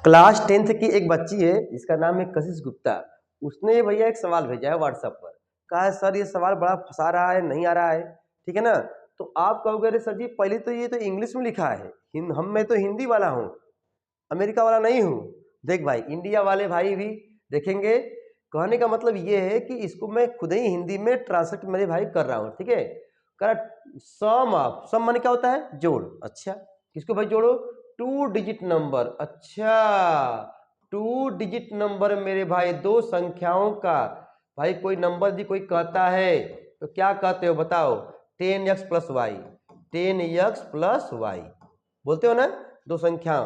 Class 10th की एक बच्ची है, इसका नाम है कशिश गुप्ता। उसने भैया एक सवाल भेजा है व्हाट्सएप पर। कहा है सर ये सवाल बड़ा फंसा रहा है, नहीं आ रहा है, ठीक है ना। तो आप कहोगे अरे सर जी पहले तो ये तो इंग्लिश में लिखा है, मैं तो हिंदी वाला हूँ, अमेरिका वाला नहीं हूँ। देख भाई, इंडिया वाले भाई भी देखेंगे। कहने का मतलब ये है कि इसको मैं खुद ही हिंदी में ट्रांसलेट मेरे भाई कर रहा हूँ, ठीक है। कर सम ऑफ, सम माने क्या होता है, जोड़। अच्छा, किसको भाई जोड़ो, 2 डिजिट नंबर। अच्छा, 2 डिजिट नंबर मेरे भाई, दो संख्याओं का। भाई कोई नंबर भी कोई कहता है तो क्या कहते हो बताओ, 10x plus Y, 10x plus Y बोलते हो ना। दो संख्या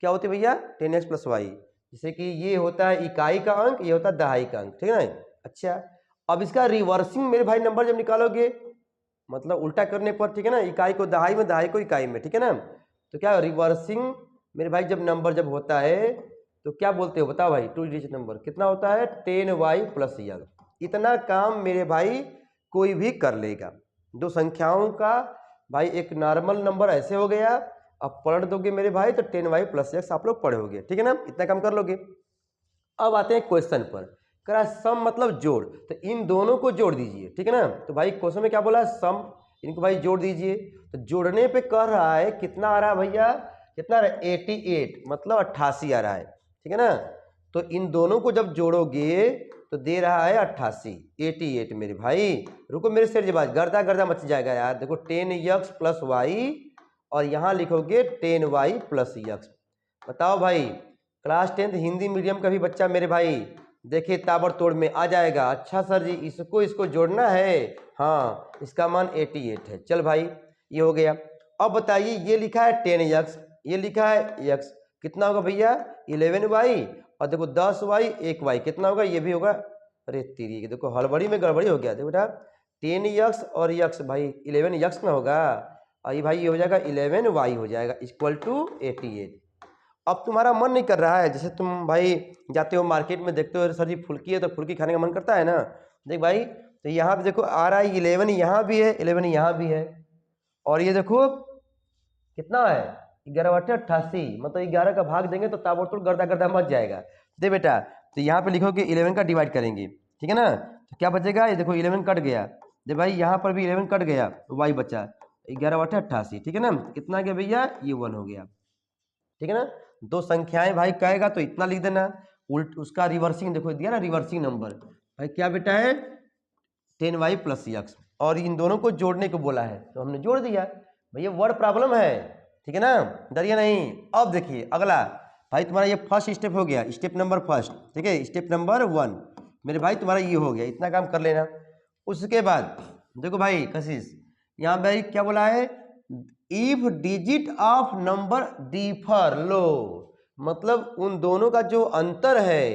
क्या होती है भैया, 10x प्लस वाई। जैसे कि ये होता है इकाई का अंक, ये होता है दहाई का अंक, ठीक है ना। अच्छा, अब इसका रिवर्सिंग मेरे भाई नंबर जब निकालोगे, मतलब उल्टा करने पर, ठीक है ना, इकाई को दहाई में, दहाई को इकाई में, ठीक है ना। तो क्या रिवर्सिंग मेरे भाई जब नंबर जब होता है तो क्या बोलते हो बताओ भाई, 2 डिजिट नंबर कितना होता है, 10y प्लस यल। इतना काम मेरे भाई कोई भी कर लेगा। दो संख्याओं का भाई एक नॉर्मल नंबर ऐसे हो गया, अब पलट दोगे मेरे भाई तो 10y प्लस एक्स आप लोग पढ़ोगे, ठीक है ना, इतना काम कर लोगे। अब आते हैं क्वेश्चन पर। कह रहा है सम मतलब जोड़, तो इन दोनों को जोड़ दीजिए, ठीक है ना। तो भाई क्वेश्चन में क्या बोला है, सम, इनको भाई जोड़ दीजिए। तो जोड़ने पे कह रहा है कितना आ रहा है भैया, कितना आ रहा है, 88, मतलब 88 आ रहा है, ठीक है ना। तो इन दोनों को जब जोड़ोगे तो दे रहा है 88, 88 मेरे भाई। रुको मेरे सिर जबाज, गर्दा गर्दा मच जाएगा यार। देखो 10x प्लस वाई और यहाँ लिखोगे 10y प्लस एक्स। बताओ भाई, क्लास 10th हिंदी मीडियम का भी बच्चा मेरे भाई देखिए ताबड़तोड़ में आ जाएगा। अच्छा सर जी इसको जोड़ना है, हाँ इसका मान 88 है। चल भाई ये हो गया। अब बताइए ये लिखा है 10x, ये लिखा है x, कितना होगा भैया 11y, और देखो 10y 1y कितना होगा, ये भी होगा। अरे तेरी देखो हड़बड़ी में गड़बड़ी हो गया। देखो बेटा 10x और x भाई 11x में होगा, और ये भाई ये हो जाएगा 11y हो जाएगा इक्वल टू 88। अब तुम्हारा मन नहीं कर रहा है, जैसे तुम भाई जाते हो मार्केट में देखते हो सर जी फुल्की है तो फुल्की खाने का मन करता है ना। देख भाई तो यहाँ पे देखो आ रहा है 11 यहाँ भी है, 11 यहाँ भी है, और ये देखो कितना है 11/88, मतलब 11 का भाग देंगे तो ताबड़तोड़ गर्दा गर्दा मच जाएगा। दे बेटा, तो यहाँ पे लिखो कि 11 का डिवाइड करेंगे, ठीक है ना। तो क्या बचेगा, ये देखो 11 कट गया। दे भाई यहाँ पर भी 11 कट गया, वाई बचा 11/88, ठीक है ना। कितना गया भैया, ये 1 हो गया, ठीक है ना। दो संख्याएं भाई कहेगा तो इतना लिख देना, उल्ट उसका रिवर्सिंग देखो दिया ना, रिवर्सिंग नंबर भाई क्या बेटा है 10y प्लस एक्स, और इन दोनों को जोड़ने को बोला है तो हमने जोड़ दिया। भैया वर्ड प्रॉब्लम है, ठीक है ना, डरिए नहीं। अब देखिए अगला भाई, तुम्हारा ये फर्स्ट स्टेप हो गया, स्टेप नंबर फर्स्ट, ठीक है, स्टेप नंबर 1 मेरे भाई तुम्हारा ये हो गया, इतना काम कर लेना। उसके बाद देखो भाई कशिश, यहाँ भाई क्या बोला है, if digit of number differ लो, मतलब उन दोनों का जो अंतर है,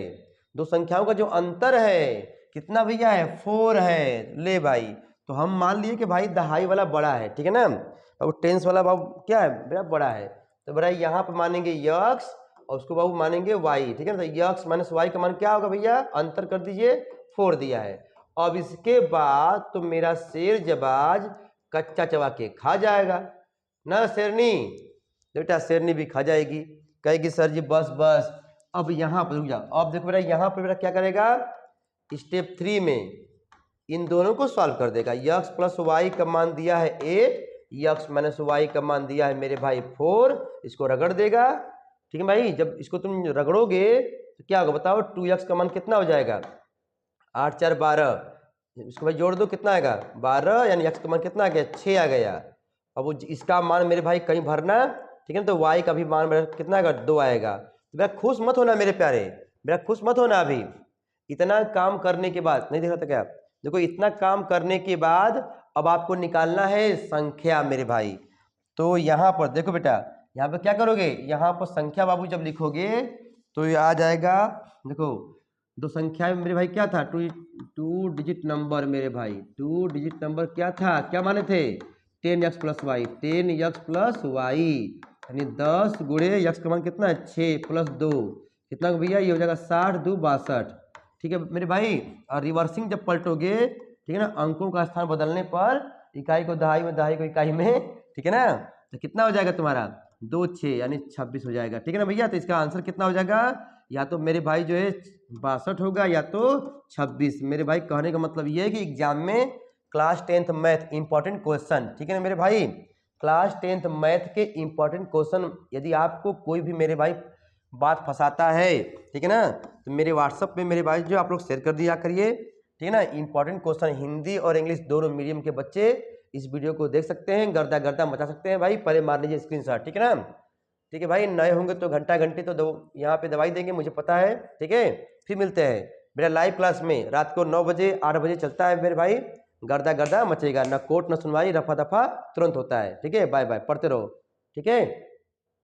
दो संख्याओं का जो अंतर है कितना भैया है, 4 है। ले भाई, तो हम मान लिए कि भाई दहाई वाला बड़ा है, ठीक है ना, और टेंस वाला बाबू क्या है बेटा, बड़ा है। तो बड़ा यहाँ पे मानेंगे यक्स और उसको बाबू मानेंगे वाई, ठीक है ना। तो यक्स माइनस वाई का मान क्या होगा भैया, अंतर कर दीजिए, 4 दिया है। अब इसके बाद तो मेरा शेर जबाज कच्चा चबा के खा जाएगा ना शेरनी, बेटा शेरनी भी खा जाएगी, कहेगी सर जी बस बस। अब यहाँ पर रुक जाओ, अब देखो बेटा यहाँ पर बेटा क्या करेगा, स्टेप 3 में इन दोनों को सॉल्व कर देगा। यक्स प्लस वाई का मान दिया है 8, यक्स माइनस वाई का मान दिया है मेरे भाई 4, इसको रगड़ देगा, ठीक है भाई। जब इसको तुम रगड़ोगे तो क्या होगा बताओ, 2x का मान कितना हो जाएगा, 8 4 12, इसको भाई जोड़ दो कितना आएगा 12, यानी x का मान कितना आ गया 6 आ गया। अब वो इसका मान मेरे भाई कहीं भरना, ठीक है ना, तो y का भी मान मेरा कितना आएगा 2 आएगा। तो मेरा खुश मत होना मेरे प्यारे, मेरा खुश मत होना। अभी इतना काम करने के बाद नहीं देखा था क्या, देखो इतना काम करने के बाद अब आपको निकालना है संख्या मेरे भाई। तो यहाँ पर देखो बेटा, यहाँ पर क्या करोगे, यहाँ पर संख्या बाबू जब लिखोगे तो ये आ जाएगा। देखो दो संख्या में मेरे भाई क्या था, टू डिजिट नंबर मेरे भाई, 2 डिजिट नंबर क्या था, क्या माने थे 10x plus Y, 10x plus Y, यानी 10 गुणे x का मान कितना है 6 प्लस 2, कितना भैया ये हो जाएगा 60 2 62, ठीक है मेरे भाई। और रिवर्सिंग जब पलटोगे, ठीक है ना, अंकों का स्थान बदलने पर इकाई को दहाई में, दहाई को इकाई में, ठीक है ना, तो कितना हो जाएगा तुम्हारा दो छः यानी 26 हो जाएगा, ठीक है ना भैया। तो इसका आंसर कितना हो जाएगा, या तो मेरे भाई जो है 62 होगा या तो 26। मेरे भाई कहने का मतलब ये है कि एग्जाम में class 10th math important question, ठीक है ना मेरे भाई, क्लास 10th मैथ के इंपॉर्टेंट क्वेश्चन यदि आपको कोई भी मेरे भाई बात फंसाता है, ठीक है ना, तो मेरे व्हाट्सअप पे मेरे भाई जो आप लोग शेयर कर दिया करिए, ठीक है ना। इंपॉर्टेंट क्वेश्चन हिंदी और इंग्लिश दोनों मीडियम के बच्चे इस वीडियो को देख सकते हैं, गर्दा गर्दा मचा सकते हैं भाई। पहले मार लीजिए स्क्रीनशॉट, ठीक है ना। ठीक है भाई, नए होंगे तो घंटा घंटे तो यहाँ पे दवाई देंगे, मुझे पता है, ठीक है। फिर मिलते हैं मेरा लाइव क्लास में, रात को 9 बजे 8 बजे चलता है मेरे भाई, गर्दा गर्दा मचेगा, ना कोर्ट ना सुनवाई, रफा दफा तुरंत होता है, ठीक है। बाय बाय, पढ़ते रहो, ठीक है।